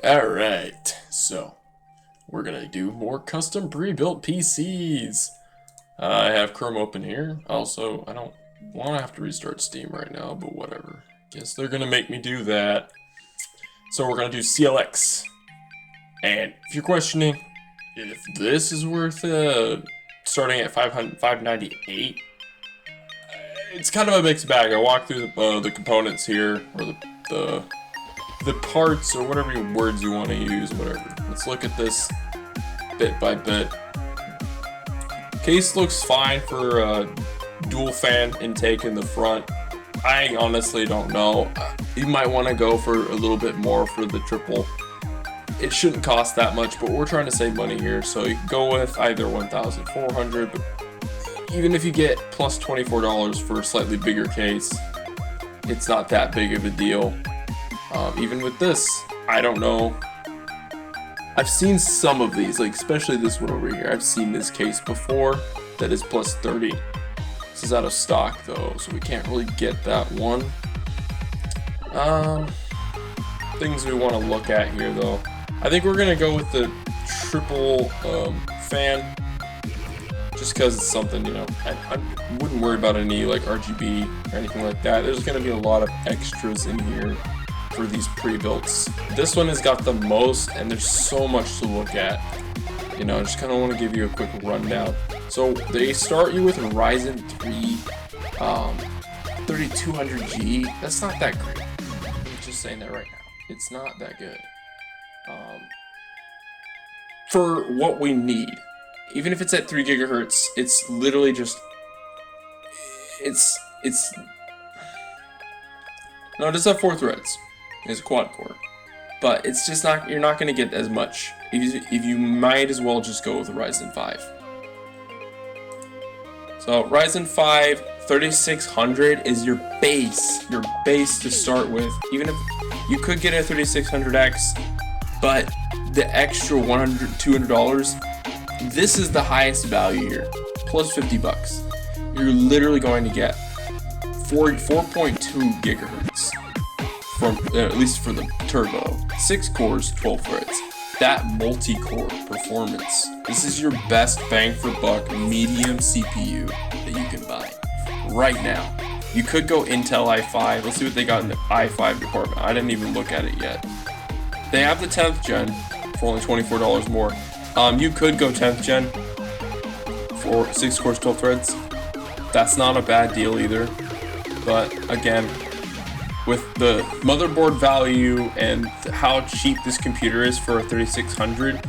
Alright, so we're gonna do more custom pre-built PCs. I have Chrome open here. Also, I don't want to have to restart Steam right now, but whatever. Guess they're gonna make me do that. So we're gonna do CLX. And if you're questioning if this is worth starting at 598, it's kind of a mixed bag. I walked through the components here, or the parts, or whatever words you want to use, whatever. Let's look at this bit by bit. Case looks fine for a dual fan intake in the front. I honestly don't know. You might want to go for a little bit more for the triple. It shouldn't cost that much, but we're trying to save money here, so you can go with either 1,400, but even if you get plus $24 for a slightly bigger case, it's not that big of a deal. Even with this, I don't know. I've seen some of these, like especially this one over here. I've seen this case before that is plus 30. This is out of stock though, so we can't really get that one. Things we want to look at here though. I think we're gonna go with the triple fan, just because it's something, you know, I wouldn't worry about any like RGB or anything like that. There's gonna be a lot of extras in here for these pre-builts. This one has got the most, and there's so much to look at. You know, I just kind of want to give you a quick rundown. So they start you with a Ryzen 3 3200G. That's not that great. I'm just saying that right now. It's not that good. For what we need, even if it's at 3 gigahertz, it's literally just, no, it does have 4 threads. It's a quad core, but it's just not, you're not going to get as much. If you might as well just go with a Ryzen 5. So Ryzen 5 3600 is your base to start with. Even if you could get a 3600X, but the extra $100, $200, this is the highest value here, plus 50 bucks. You're literally going to get 4.2 gigahertz. From at least for the turbo, 6 cores, 12 threads. That multi-core performance. This is your best bang for buck medium CPU that you can buy right now. You could go Intel i5. Let's see what they got in the i5 department. I didn't even look at it yet. They have the 10th gen for only $24 more. You could go 10th gen for 6 cores, 12 threads. That's not a bad deal either. But again, with the motherboard value and how cheap this computer is for a 3600,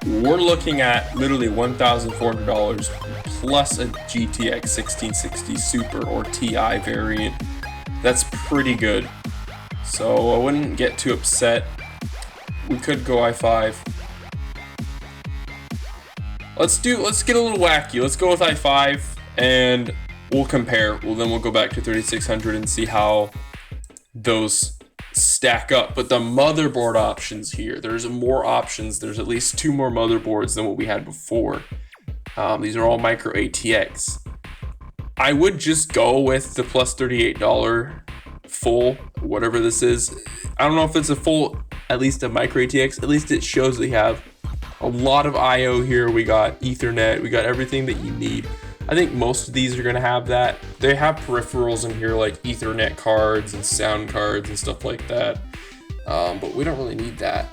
we're looking at literally $1,400 plus a GTX 1660 Super or TI variant. That's pretty good. So I wouldn't get too upset. We could go i5. Let's get a little wacky. Let's go with i5 and we'll compare. Well, then we'll go back to 3600 and see how those stack up. But the motherboard options here, there's more options. There's at least 2 more motherboards than what we had before. These are all micro ATX. I would just go with the plus $38 full, whatever this is. I don't know if it's a full, at least a micro ATX. At least it shows we have a lot of IO here. We got Ethernet, we got everything that you need. I think most of these are going to have that. They have peripherals in here like Ethernet cards and sound cards and stuff like that. But we don't really need that.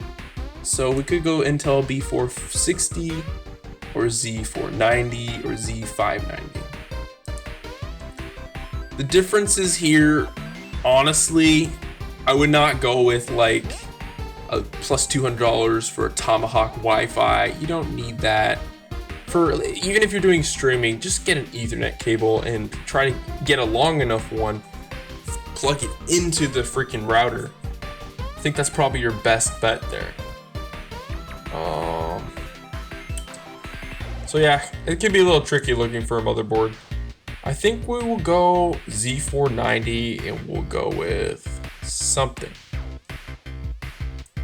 So we could go Intel B460 or Z490 or Z590. The differences here, honestly, I would not go with like a plus $200 for a Tomahawk Wi-Fi. You don't need that. Even if you're doing streaming, just get an Ethernet cable and try to get a long enough one, plug it into the freaking router. I think that's probably your best bet there. So yeah, it can be a little tricky looking for a motherboard. I think we will go Z490 and we'll go with something.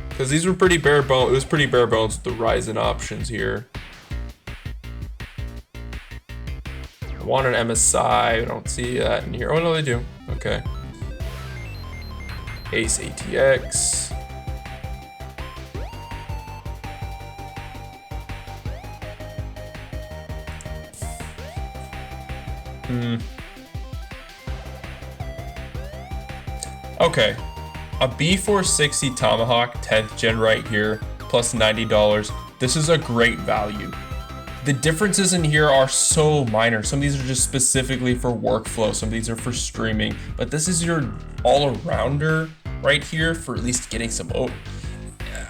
Because these were pretty bare bones. It was pretty bare bones with the Ryzen options here. I want an MSI. I don't see that in here. Oh no, they do. Okay. Ace ATX. Okay, a B460 Tomahawk 10th gen right here, plus $90. This is a great value. The differences in here are so minor. Some of these are just specifically for workflow. Some of these are for streaming, but this is your all-arounder right here for at least getting some, I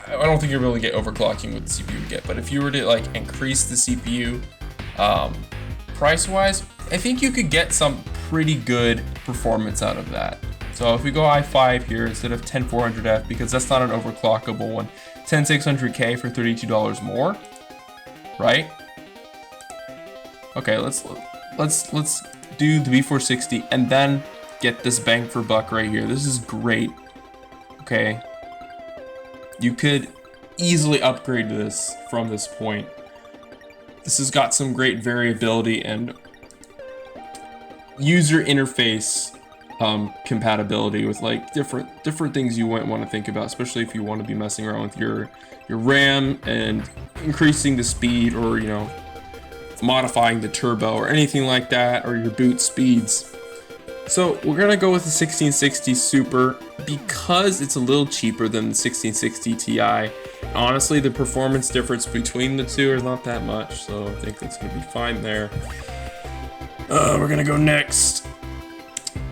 don't think you're able to get overclocking with the CPU you get, but if you were to like increase the CPU price-wise, I think you could get some pretty good performance out of that. So if we go i5 here instead of 10400F, because that's not an overclockable one, 10600K for $32 more, right? Okay, let's do the B460 and then get this bang for buck right here. This is great. Okay, you could easily upgrade this from this point. This has got some great variability and user interface compatibility with like different things you might want to think about, especially if you want to be messing around with your RAM and increasing the speed, or modifying the turbo or anything like that, or your boot speeds. So we're gonna go with the 1660 Super because it's a little cheaper than the 1660 Ti. Honestly, the performance difference between the two is not that much, so I think that's gonna be fine there. We're gonna go next.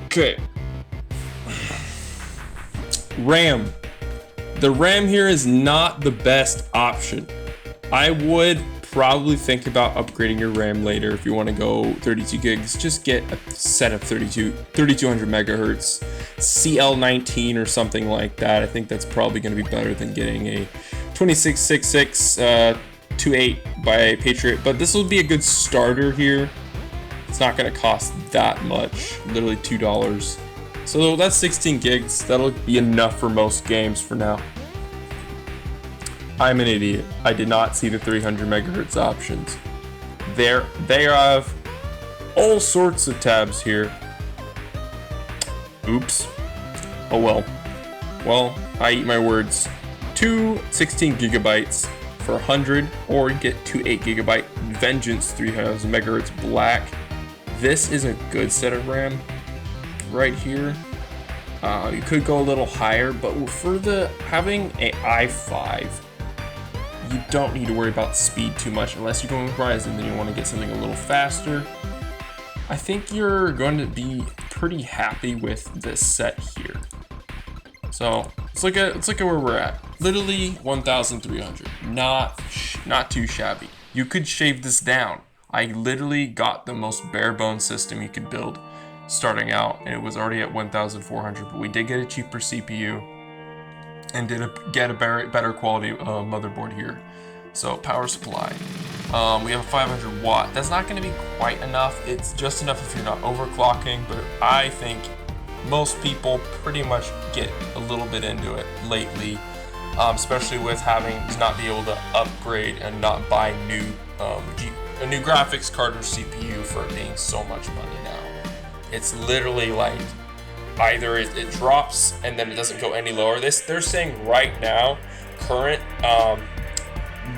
Okay. RAM. The RAM here is not the best option. I would probably think about upgrading your RAM later if you want to go 32 gigs. Just get a set of 3200 megahertz CL19 or something like that. I think that's probably going to be better than getting a 2666 28 by Patriot, but this will be a good starter here. It's not going to cost that much, literally $2. So that's 16 gigs. That'll be enough for most games for now. I'm an idiot. I did not see the 300 megahertz options. They have all sorts of tabs here. Oops. Oh well. Well, I eat my words. Two 16 gigabytes for 100, or you get two 8 gigabyte Vengeance 3000 megahertz black. This is a good set of RAM right here. You could go a little higher, but for having a i5, you don't need to worry about speed too much unless you're going with Ryzen, then you want to get something a little faster. I think you're going to be pretty happy with this set here. So let's look at where we're at. Literally 1,300. Not too shabby. You could shave this down. I literally got the most bare bones system you could build starting out, and it was already at 1,400. But we did get a cheaper CPU and get a better quality motherboard here. So power supply, we have a 500 watt. That's not going to be quite enough. It's just enough if you're not overclocking, but I think most people pretty much get a little bit into it lately, especially with having to not be able to upgrade and not buy a new graphics card or CPU for it being so much money now. It's literally like either it drops and then it doesn't go any lower. They're saying right now, current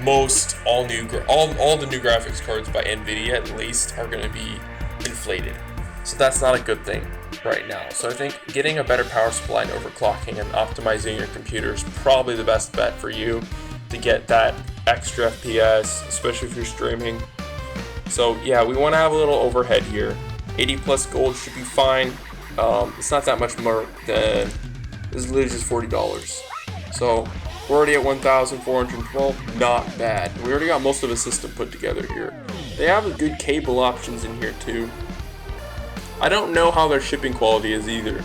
most all the new graphics cards by NVIDIA at least are going to be inflated. So that's not a good thing right now. So I think getting a better power supply and overclocking and optimizing your computer is probably the best bet for you to get that extra FPS, especially if you're streaming. So yeah, we want to have a little overhead here. 80 plus gold should be fine. It's not that much more than, this is literally just $40. So we're already at 1,412, not bad. We already got most of the system put together here. They have good cable options in here too. I don't know how their shipping quality is either.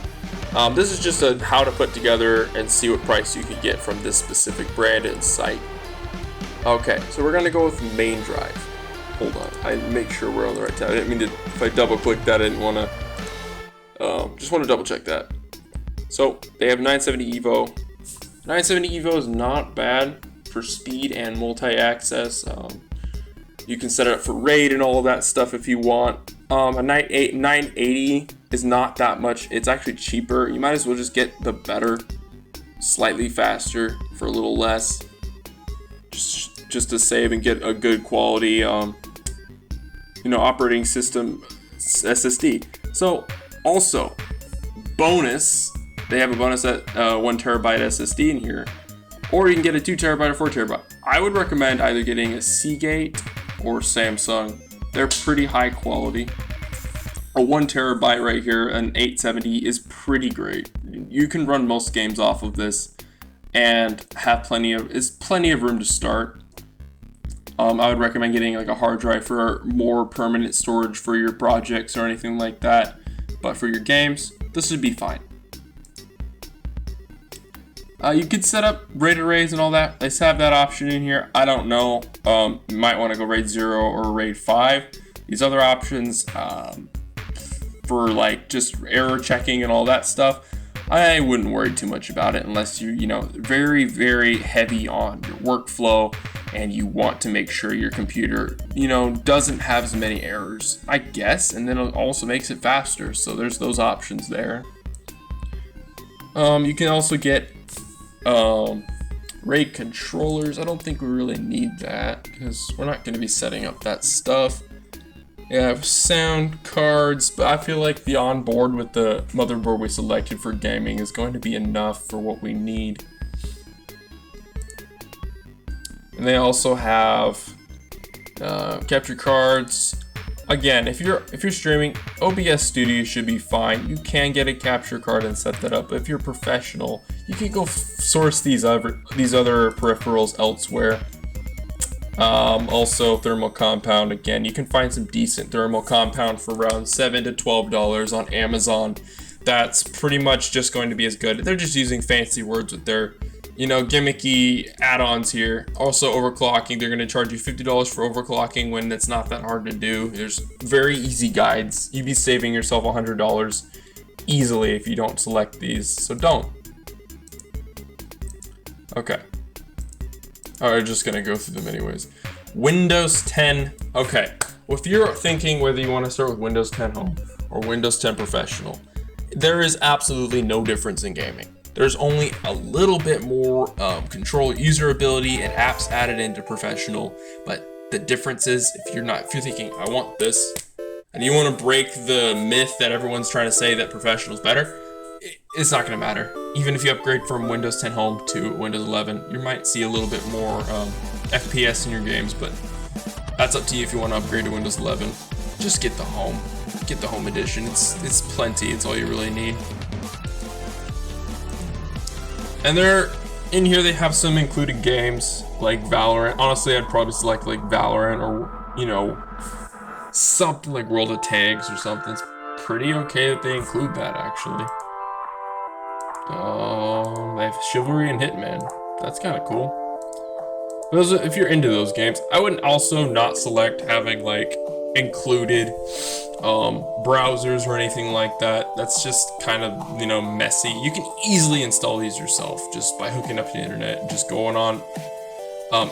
This is just a how to put together and see what price you could get from this specific brand and site. Okay, so we're gonna go with main drive. Hold on, I make sure we're on the right tab. I didn't mean to, if I double click that, I didn't wanna, just wanna double check that. So they have 970 EVO. 970 EVO is not bad for speed and multi-access. You can set it up for RAID and all of that stuff if you want. A 980 is not that much. It's actually cheaper. You might as well just get the better, slightly faster for a little less, just to save and get a good quality, operating system SSD. So also, bonus, they have a bonus at 1 terabyte SSD in here, or you can get a 2 terabyte or 4 terabyte. I would recommend either getting a Seagate or Samsung. They're pretty high quality. A 1 terabyte right here, an 870, is pretty great. You can run most games off of this and have plenty of room to start. I would recommend getting like a hard drive for more permanent storage for your projects or anything like that. But for your games, this would be fine. You could set up RAID arrays and all that. They have that option in here. I don't know. You might want to go RAID 0 or RAID 5. These other options for like just error checking and all that stuff, I wouldn't worry too much about it unless you're very, very heavy on your workflow and you want to make sure your computer, doesn't have as many errors, I guess, and then it also makes it faster. So there's those options there. You can also get RAID controllers. I don't think we really need that because we're not going to be setting up that stuff. Yeah, sound cards, but I feel like the onboard with the motherboard we selected for gaming is going to be enough for what we need. And they also have capture cards. Again, if you're streaming, OBS Studio should be fine. You can get a capture card and set that up. But if you're professional, you can go source these other peripherals elsewhere. Also thermal compound. Again, you can find some decent thermal compound for around $7 to $12 on Amazon. That's pretty much just going to be as good. They're just using fancy words with their gimmicky add-ons here. Also overclocking, they're going to charge you $50 for overclocking when it's not that hard to do. There's very easy guides. You'd be saving yourself $100 easily if you don't select these, so don't. Okay. I'm just going to go through them anyways. Windows 10. Okay. Well, if you're thinking whether you want to start with Windows 10 Home or Windows 10 Professional, there is absolutely no difference in gaming. There's only a little bit more control user ability and apps added into Professional, but the difference is if you're thinking I want this and you want to break the myth that everyone's trying to say that Professional is better, it's not going to matter. Even if you upgrade from Windows 10 Home to Windows 11, you might see a little bit more FPS in your games, but that's up to you if you want to upgrade to Windows 11. Just get the Home. Get the Home Edition. It's plenty. It's all you really need. And in here they have some included games like Valorant. Honestly, I'd probably select like Valorant or something like World of Tanks or something. It's pretty okay that they include that actually. They have Chivalry and Hitman. That's kind of cool. If you're into those games, I would also not select having like included browsers or anything like that. That's just kind of messy. You can easily install these yourself just by hooking up to the internet and just going on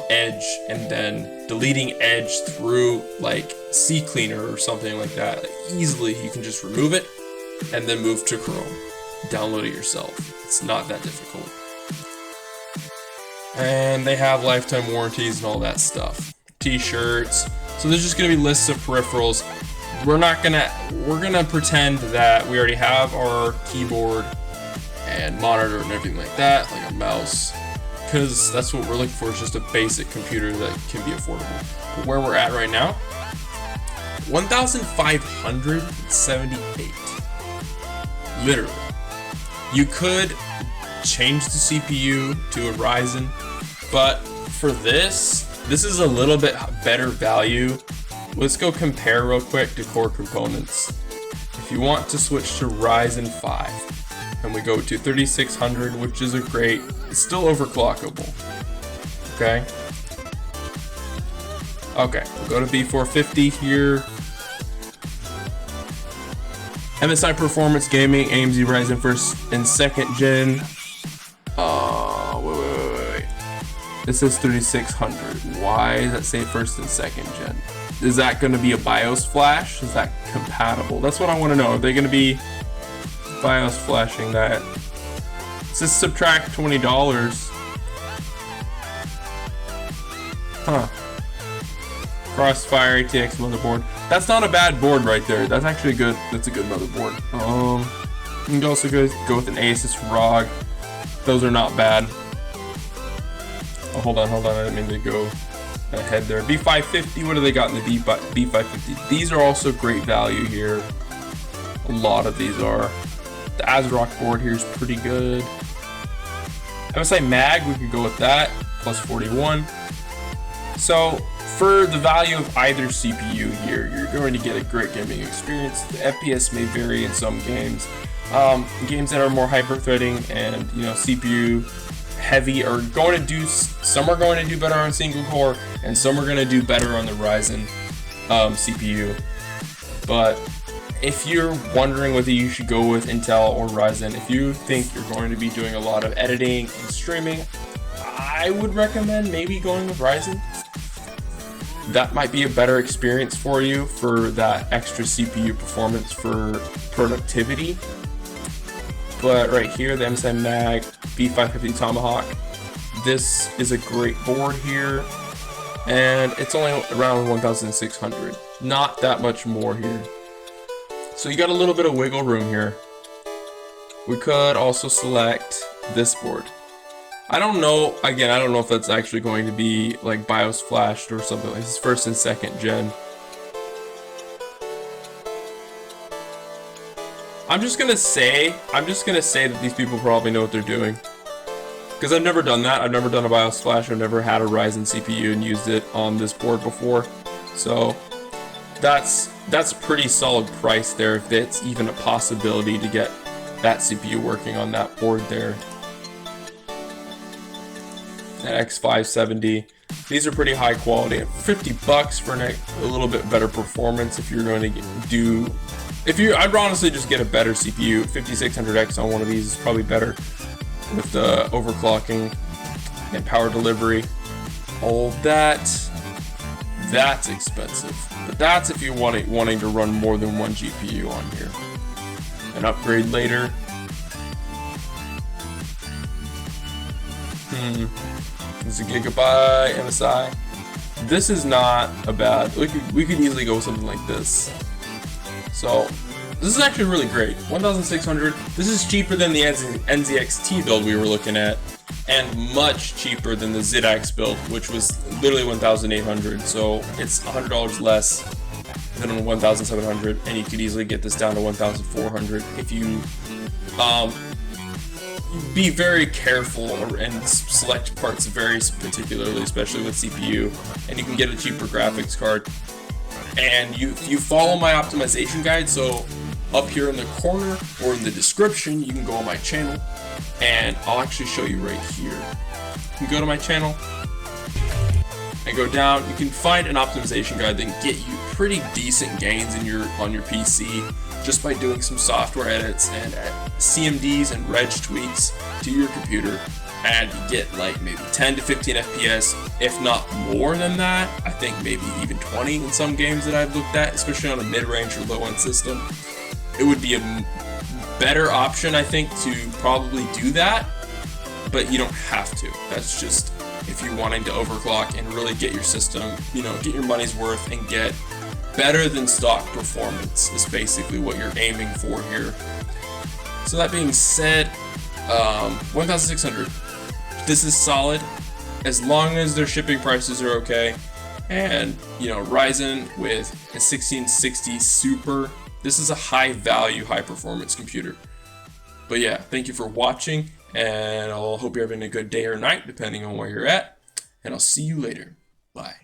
Edge and then deleting Edge through like CCleaner or something like that. Easily you can just remove it and then move to Chrome. Download it yourself. It's not that difficult. And they have lifetime warranties and all that stuff. T-shirts. So there's just gonna be lists of peripherals. We're gonna pretend that we already have our keyboard and monitor and everything like that, like a mouse, because that's what we're looking for, is just a basic computer that can be affordable. But where we're at right now, 1,578. Literally. You could change the CPU to a Ryzen, but for this is a little bit better value. Let's go compare real quick to core components. If you want to switch to Ryzen 5, and we go to 3600, which is it's still overclockable. Okay. Okay, we'll go to B450 here. MSI Performance Gaming, AMD Ryzen 1st and 2nd gen. Wait. This says 3600. Why does that say 1st and 2nd gen? Is that going to be a BIOS flash? Is that compatible? That's what I want to know. Are they going to be BIOS flashing that? It says subtract $20. Huh. Crossfire ATX motherboard. That's not a bad board right there. That's actually good. That's a good motherboard. You can also go with an Asus ROG. Those are not bad. Oh, hold on. I didn't mean to go ahead there. B550. What do they got in the B550? These are also great value here. A lot of these are. The ASRock board here is pretty good. MSI Mag, we could go with that. Plus 41. So for the value of either CPU here, you're going to get a great gaming experience. The FPS may vary in some games. Games that are more hyper-threading and CPU heavy are going to do. Some are going to do better on single core, and some are going to do better on the Ryzen CPU. But if you're wondering whether you should go with Intel or Ryzen, if you think you're going to be doing a lot of editing and streaming, I would recommend maybe going with Ryzen. That might be a better experience for you for that extra CPU performance for productivity. But right here, the MSI Mag B550 Tomahawk, this is a great board here, and it's only around 1,600. Not that much more here. So you got a little bit of wiggle room here. We could also select this board. I don't know, again, I don't know if that's actually going to be like BIOS flashed or something like this. First and second gen. I'm just gonna say that these people probably know what they're doing. Because I've never done that. I've never done a BIOS flash. I've never had a Ryzen CPU and used it on this board before. So that's pretty solid price there if it's even a possibility to get that CPU working on that board there. That X570. These are pretty high quality. $50 for a little bit better performance if you're going to do. I'd honestly just get a better CPU. 5600X on one of these is probably better with the overclocking and power delivery. All that's expensive. But that's if you're wanting to run more than one GPU on here. An upgrade later. It's a Gigabyte MSI. This is not a bad. We could easily go with something like this. So this is actually really great. 1,600. This is cheaper than the NZXT build we were looking at, and much cheaper than the ZX build, which was literally 1,800. So it's $100 less than on 1,700, and you could easily get this down to 1,400 if you be very careful and select parts very particularly, especially with CPU, and you can get a cheaper graphics card. And you follow my optimization guide, so up here in the corner or in the description, you can go on my channel, and I'll actually show you right here. You can go to my channel and go down. You can find an optimization guide that can get you pretty decent gains on your PC just by doing some software edits and CMDs and reg tweaks to your computer, and you get like maybe 10 to 15 FPS, if not more than that. I think maybe even 20 in some games that I've looked at, especially on a mid-range or low-end system. It would be a better option, I think, to probably do that, but you don't have to. That's just if you're wanting to overclock and really get your system, get your money's worth and get better than stock performance is basically what you're aiming for here. So that being said, 1,600. This is solid as long as their shipping prices are okay. And Ryzen with a 1660 Super. This is a high value, high performance computer. But yeah, thank you for watching, and I'll hope you're having a good day or night depending on where you're at. And I'll see you later. Bye.